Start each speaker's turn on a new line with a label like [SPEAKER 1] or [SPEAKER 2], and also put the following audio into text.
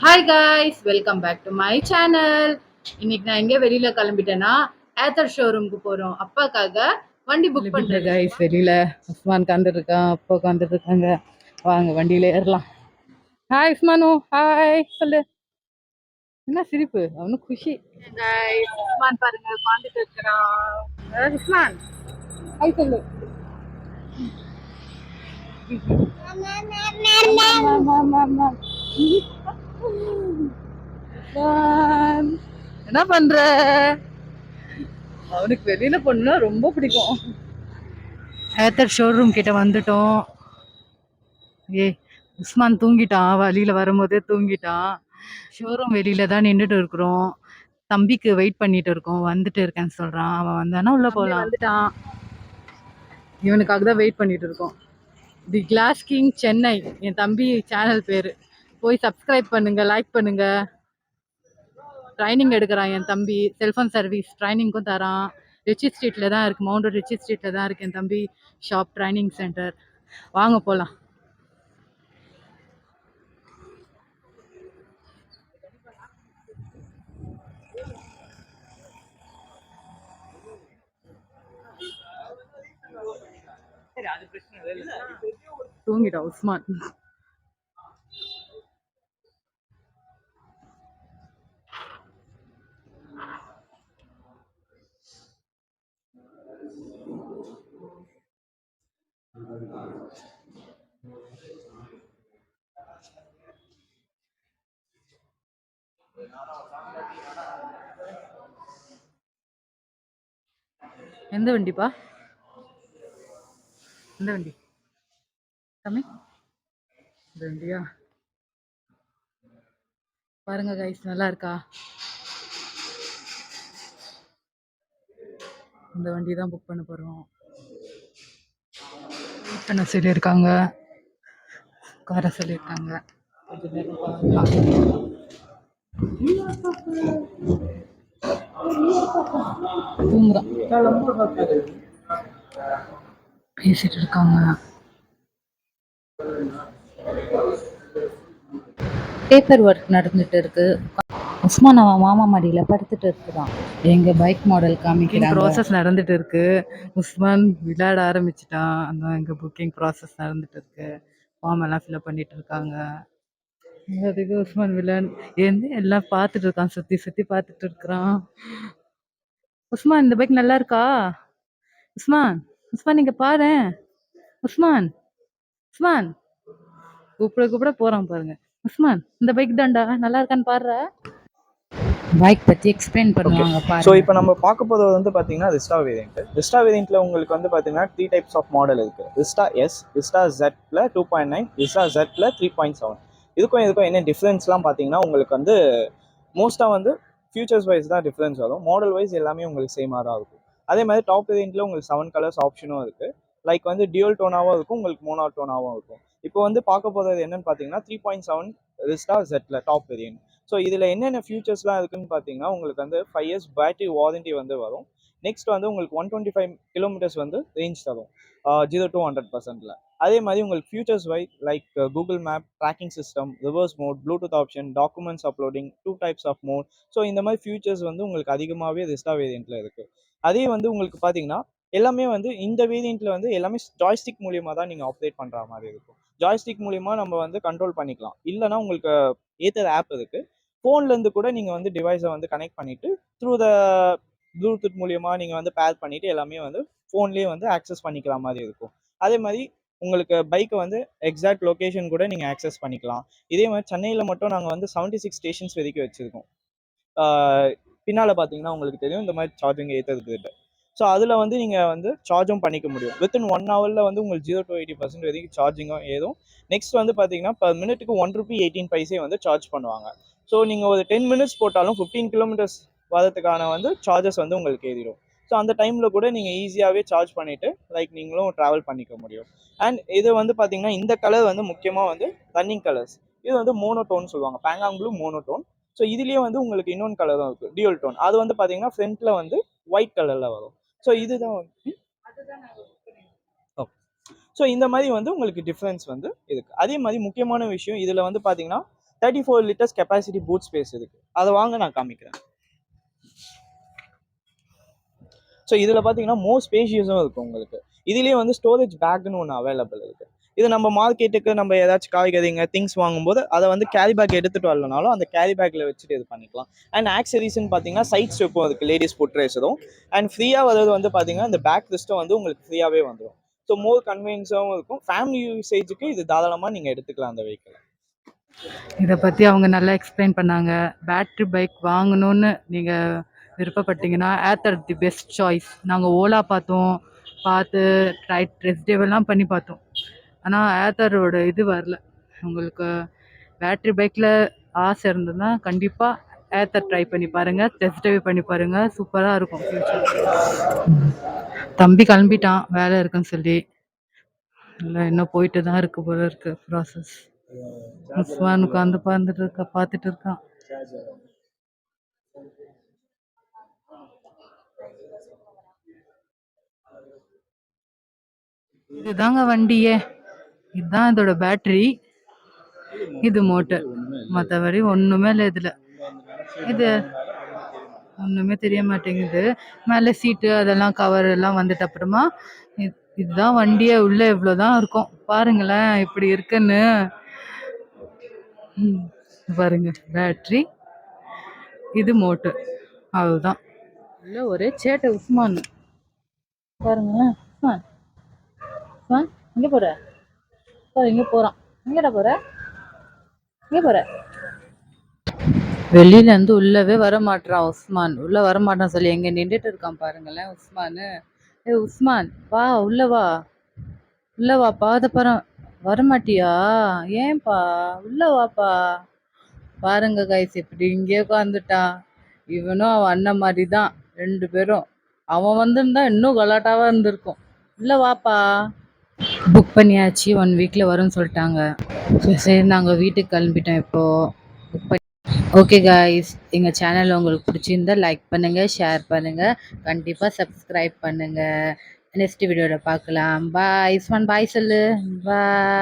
[SPEAKER 1] Hi guys, welcome back to my channel. இன்னைக்கு நான் எங்கே வெளியில கிளம்பிட்டேன்னா ஏத்தர் ஷோரூமுக்கு போறோம். அப்பாக்காக வண்டி புக் பண்றேன்
[SPEAKER 2] கைஸ். வெளியில உஸ்மான் உட்காந்துட்டு இருக்கான், அப்பா உட்காந்துட்டு இருக்காங்க. வாங்க வண்டியில ஏறலாம். ஹாய் உஸ்மானு, ஹாய் சொல்லு. என்ன சிரிப்பு? அவனும் குஷி.
[SPEAKER 1] காய்ஸ், உஸ்மான் பாருங்க உட்காந்துட்டு இருக்கிறான்.
[SPEAKER 2] உஸ்மான் ஹாய் சொல்லு. என்ன பண்ற? அவனுக்கு வெளியில போனா ரொம்ப பிடிக்கும்.
[SPEAKER 1] ஏத்தர் ஷோரூம் கிட்ட வந்துட்டோம். உஸ்மான் தூங்கிட்டான், வழியில வரும்போதே தூங்கிட்டான். ஷோரூம் வெளியில தான் நின்றுட்டு இருக்கிறோம். தம்பிக்கு வெயிட் பண்ணிட்டு இருக்கோம். வந்துட்டு இருக்கேன்னு சொல்றான். அவன் வந்தானா உள்ள போலாம்.
[SPEAKER 2] வந்துட்டான். இவனுக்காக தான் வெயிட் பண்ணிட்டு இருக்கோம்.
[SPEAKER 1] தி கிளாஸ் கிங் சென்னை என் தம்பி சேனல் பேரு. போய் சப்ஸ்கிரைப் பண்ணுங்க, லைக் பண்ணுங்க. ட்ரைனிங் எடுக்கிறான் என் தம்பி. செல்ஃபோன் சர்வீஸ் ட்ரைனிங்கும் தரான். ரிச்சி ஸ்ட்ரீட்ல தான் இருக்கு, மவுண்ட் ரிச்சி ஸ்ட்ரீட்ல தான் இருக்கு என் தம்பி ஷாப், ட்ரைனிங் சென்டர். வாங்க போலாம்.
[SPEAKER 2] தூங்கிட்டா உஸ்மான்.
[SPEAKER 1] எந்த வண்டிப்பா? எந்த வண்டி தம்பி? இந்த வண்டியா? பாருங்க கைஸ், நல்லா இருக்கா? இந்த வண்டி தான் புக் பண்ண போறோம். என்ன சொல்லியிருக்காங்க, காரை சொல்லியிருக்காங்க. கொஞ்ச நேரம் பார்க்கலாம். தூங்குறான், பேசிட்டு இருக்காங்க. பேப்பர் ஒர்க் நடந்துட்டு இருக்கு. உஸ்மான் அவன் மாமா மடியில படுத்துட்டு இருக்கிறான். எங்க பைக் மாடல் காமிக்கிறாங்க. ப்ராசஸ் நடந்துட்டு இருக்கு. உஸ்மான் விளையாட ஆரம்பிச்சிட்டான். அந்த எங்க புக்கிங் ப்ராசஸ் நடந்துட்டு இருக்கு. ஃபார்ம் எல்லாம் ஃபில்அப் பண்ணிட்டு இருக்காங்க. அதுக்கு உஸ்மான் விளையாண்டு எல்லாம் பார்த்துட்டு இருக்கான், சுத்தி சுத்தி பார்த்துட்டு இருக்கிறான். உஸ்மான் இந்த பைக் நல்லா இருக்கா? உஸ்மான், உஸ்மான் இங்க பாரு. உஸ்மான், உஸ்மான் கூப்பிட கூப்பிட போறான் பாருங்க. உஸ்மான் இந்த பைக் தான்டா, நல்லா இருக்கான்னு பாரு. பைக் பற்றி எக்ஸ்பிளைன் பண்ணுவாங்க பாருங்க.
[SPEAKER 3] ஸோ இப்போ நம்ம பார்க்க போகிறது வந்து பார்த்தீங்கன்னா விஸ்டா வேரியன்ட். விஸ்டா வேரியண்ட்டில் உங்களுக்கு வந்து பார்த்தீங்கன்னா 3 டைப்ஸ் ஆஃப் மாடல் இருக்குது. விஸ்டா எஸ், விஸ்டா ஜெட்ல 2.9, விஸ்டா ஜெட்ல 3.7. இதுக்கும் என்ன டிஃப்ரென்ஸ்லாம் பார்த்தீங்கன்னா உங்களுக்கு வந்து மோஸ்ட்டாக வந்து ஃபியூச்சர்ஸ் வைஸ் தான் டிஃப்ரென்ஸ் வரும். மாடல் வைஸ் எல்லாமே உங்களுக்கு சேமாக தான் இருக்கும். அதே மாதிரி டாப் வேரியண்ட்டில் உங்களுக்கு 7 கலர்ஸ் ஆப்ஷனும் இருக்குது. லைக் வந்து டியூல் டோனாகவும் இருக்கும், உங்களுக்கு மோனோ டோனாகவும் இருக்கும். இப்போ வந்து பார்க்க போகிறது என்னன்னு பார்த்தீங்கன்னா 3.7 விஸ்டா ஜெட்ல டாப் வேரியன்ட். ஸோ இதில் என்னென்ன ஃபியூச்சர்ஸ்லாம் இருக்குன்னு பார்த்தீங்கன்னா உங்களுக்கு வந்து 5 years பேட்டரி வாரண்டி வந்து வரும். நெக்ஸ்ட் வந்து உங்களுக்கு 125 kilometers வந்து ரேஞ்ச் தரும் 0 to 100%. அதே மாதிரி உங்களுக்கு features wise like Google map, tracking system, reverse mode, Bluetooth option, documents uploading, 2 types of mode. So இந்த மாதிரி ஃபியூச்சர்ஸ் வந்து உங்களுக்கு அதிகமாகவே விஸ்டா வேரியண்ட்டில் இருக்குது. அதே வந்து உங்களுக்கு பார்த்தீங்கன்னா எல்லாமே வந்து இந்த வேரியண்ட்டில் வந்து எல்லாமே ஜாய்ஸ்டிக் மூலியமாக தான் நீங்கள் ஆப்ரேட் பண்ணுற மாதிரி இருக்கும். ஜாய்ஸ்டிக் மூலியமாக நம்ம வந்து கண்ட்ரோல் பண்ணிக்கலாம். இல்லைனா உங்களுக்கு ஏத்தர் ஆப் இருக்குது, ஃபோன்லேருந்து கூட நீங்கள் வந்து டிவைஸை வந்து கனெக்ட் பண்ணிவிட்டு த்ரூ த ப்ளூடூத் மூலியமாக நீங்கள் வந்து பேர் பண்ணிவிட்டு எல்லாமே வந்து ஃபோன்லேயே வந்து ஆக்சஸ் பண்ணிக்கிற மாதிரி இருக்கும். அதே மாதிரி உங்களுக்கு பைக்கை வந்து எக்ஸாக்ட் லொக்கேஷன் கூட நீங்கள் ஆக்சஸ் பண்ணிக்கலாம். இதே மாதிரி சென்னையில் மட்டும் நாங்கள் வந்து 76 ஸ்டேஷன்ஸ் வரைக்கும் வச்சுருக்கோம். பின்னால் பார்த்தீங்கன்னா உங்களுக்கு தெரியும் இந்த மாதிரி சார்ஜிங் ஏற்றுறதுக்கிட்ட. ஸோ அதில் வந்து நீங்கள் வந்து சார்ஜும் பண்ணிக்க முடியும். வித்தின் 1 hourல வந்து உங்களுக்கு 0 to 80% வரைக்கும் சார்ஜிங்கும் ஏதும். நெக்ஸ்ட் வந்து பார்த்தீங்கன்னா per minuteக்கு 1 rupee 18 paise வந்து சார்ஜ் பண்ணுவாங்க. ஸோ நீங்கள் ஒரு 10 minutes போட்டாலும் 15 kilometers வரதுக்கான வந்து சார்ஜஸ் வந்து உங்களுக்கு ஏறிடும். ஸோ அந்த டைமில் கூட நீங்கள் ஈஸியாகவே சார்ஜ் பண்ணிவிட்டு லைக் நீங்களும் ட்ராவல் பண்ணிக்க முடியும். அண்ட் இது வந்து பார்த்தீங்கன்னா இந்த கலர் வந்து முக்கியமாக வந்து ரன்னிங் கலர்ஸ். இது வந்து மோனோடோன் சொல்லுவாங்க, பேங்காங் ப்ளூ மோனோடோன். ஸோ இதுலேயே வந்து உங்களுக்கு இன்னொன்று கலரும் இருக்குது, டியூல் டோன். அது வந்து பார்த்தீங்கன்னா ஃப்ரண்ட்டில் வந்து ஒயிட் கலரில் வரும். ஸோ இதுதான் வந்து ஓகே. ஸோ இந்த மாதிரி வந்து உங்களுக்கு டிஃப்ரென்ஸ் வந்து இருக்குது. அதே மாதிரி முக்கியமான விஷயம் இதில் வந்து பார்த்தீங்கன்னா 34 லிட்டர்ஸ் கெப்பாசிட்டி பூட் ஸ்பேஸ் இருக்குது. அதை வாங்க நான் காமிக்கிறேன். ஸோ இதில் பார்த்தீங்கன்னா மோர் ஸ்பேஷியஸும் இருக்கும் உங்களுக்கு. இதுலேயே வந்து ஸ்டோரேஜ் பேக்னு ஒன்று அவைலபிள் இருக்குது. இது நம்ம மார்க்கெட்டுக்கு நம்ம ஏதாச்சும் காய்கறிங்க திங்ஸ் வாங்கும்போது அதை வந்து கேரி பேக் எடுத்துகிட்டு வரலனாலும் அந்த கேரி பேக்கில் வச்சுட்டு இது பண்ணிக்கலாம். அண்ட் ஆக்சரிஸ்ன்னு பார்த்தீங்கன்னா சைட் ஸ்டெப்பும் இருக்குது, லேடிஸ் ஃபுட் ரேஸரும். அண்ட் ஃப்ரீயாக வரது வந்து பார்த்தீங்கன்னா இந்த பேக் லிஸ்ட்டும் வந்து உங்களுக்கு ஃப்ரீயாகவே வந்துடும். ஸோ மோர் கன்வீனியன்ஸாகவும் இருக்கும். ஃபேமிலி யூசேஜுக்கு இது தாராளமாக நீங்கள் எடுத்துக்கலாம் அந்த வெஹிக்கிளை.
[SPEAKER 2] இதை பற்றி அவங்க நல்லா எக்ஸ்பிளைன் பண்ணாங்க. பேட்ரி பைக் வாங்கணும்னு நீங்கள் விருப்பப்பட்டீங்கன்னா ஏத்தர் தி பெஸ்ட் சாய்ஸ். நாங்கள் ஓலா பார்த்து டெஸ்ட் ட்ரைவெல்லாம் பண்ணி பார்த்தோம். ஆனால் ஏத்தரோட இது வரல. உங்களுக்கு பேட்ரி பைக்கில் ஆசை இருந்ததுன்னா கண்டிப்பாக ஏத்தர் ட்ரை பண்ணி பாருங்கள், டெஸ்ட் ட்ரைவ் பண்ணி பாருங்கள். சூப்பராக இருக்கும் ஃபியூச்சர். தம்பி கிளம்பிட்டான் வேலை இருக்குன்னு சொல்லி. இல்லை இன்னும் போயிட்டு தான் இருக்கு போல இருக்கு ப்ராசஸ். உஸ்மான் உட்காந்து பார்த்துட்டு இருக்கான். இதுதாங்க வண்டியே. இதுதான் இதோட பேட்டரி, இது மோட்டர். மற்றபடி ஒன்றுமே இல்லை இதில். இது ஒன்றுமே தெரிய மாட்டேங்குது. மேலே சீட்டு அதெல்லாம் கவர் எல்லாம் வந்துட்டு அப்புறமா இதுதான் வண்டியே. உள்ள இவ்வளோதான் இருக்கும். பாருங்களேன் இப்படி இருக்குன்னு. பாருங்க பேட்ரி, இது மோட்டர், அவ்வளோதான். இல்லை ஒரே சேட்டை உஸ்மான். பாருங்களேன் உஸ்மான், உஸ்மான் எங்கே போகிற? இங்கே போகிறான். எங்கடா போகிற? எங்கே போகிற? வெளியிலேருந்து உள்ளவே வரமாட்டான் உஸ்மான். உள்ளே வரமாட்டான் சொல்லி எங்கே நின்றுட்டு இருக்கான் பாருங்களேன் உஸ்மான். உஸ்மான் வா, உள்ள வா, உள்ள வாப்பா. அதை வரமாட்டியா? ஏன்பா? உள்ள வாப்பா. பாருங்க கைஸ், இப்படி இங்கே உட்காந்துட்டான். இவனும் அவன் அண்ணன் மாதிரி தான், 2 பேரும். அவன் வந்திருந்தா இன்னும் கலாட்டாவா இருந்திருக்கும். உள்ள வாப்பா. புக் பண்ணியாச்சு, 1 வீக்கில் வரும்னு சொல்லிட்டாங்க. சரி நாங்கள் வீட்டுக்கு கிளம்பிட்டோம் இப்போது. புக் பண்ணி ஓகே காய்ஸ், எங்கள் சேனல் உங்களுக்கு பிடிச்சிருந்தா லைக் பண்ணுங்கள், ஷேர் பண்ணுங்கள், கண்டிப்பாக சப்ஸ்கிரைப் பண்ணுங்கள். நெக்ஸ்ட் வீடியோவில் பார்க்கலாம். பாய் உஸ்மான், பாய் சொல்லு. பாய்.